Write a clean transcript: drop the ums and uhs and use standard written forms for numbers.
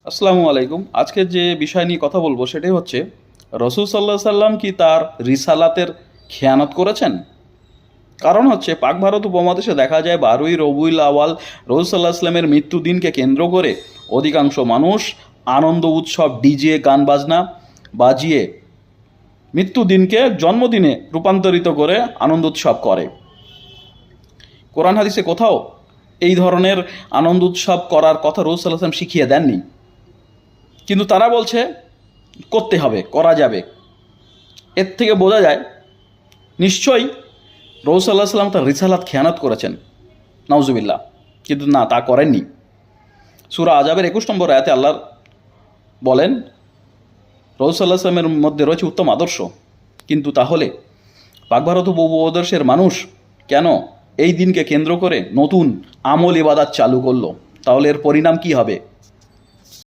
আসসালামু আলাইকুম। আজকে যে বিষয় নিয়ে কথা বলবো সেটাই হচ্ছে রসুল সাল্লাহ সাল্লাম কি তার রিসালাতের খেয়ানত করেছেন। কারণ হচ্ছে পাক ভারত উপমহাদেশে দেখা যায় 12ই রবিউল আওয়াল রসুল সাল্লাহ আসলামের মৃত্যুদিনকে কেন্দ্র করে অধিকাংশ মানুষ আনন্দ উৎসব ডিজে গান বাজনা বাজিয়ে মৃত্যুদিনকে জন্মদিনে রূপান্তরিত করে আনন্দ উৎসব করে। কোরআন হাদিসে কোথাও এই ধরনের আনন্দ উৎসব করার কথা রসুল সাল্লাহ সাল্লাম শিখিয়ে দেননি, কিন্তু তারা বলছে করতে হবে, করা যাবে। এর থেকে বোঝা যায় নিশ্চয়ই রসুল সাল্লাহ সাল্লাম তার রিসালাত খেয়ানত করেছেন, নাউজুবিল্লাহ। কিন্তু না, তা করেননি। সূরা আজাবের 21 নম্বর আয়াতে আল্লাহ বলেন রসুল সাল্লাহ সাল্লামের মধ্যে রয়েছে উত্তম আদর্শ, কিন্তু তাহলে পাক ভারত উপমহাদেশের মানুষ কেন এই দিনকে কেন্দ্র করে নতুন আমল ইবাদাত চালু করলো? তাহলে এর পরিণাম কি হবে?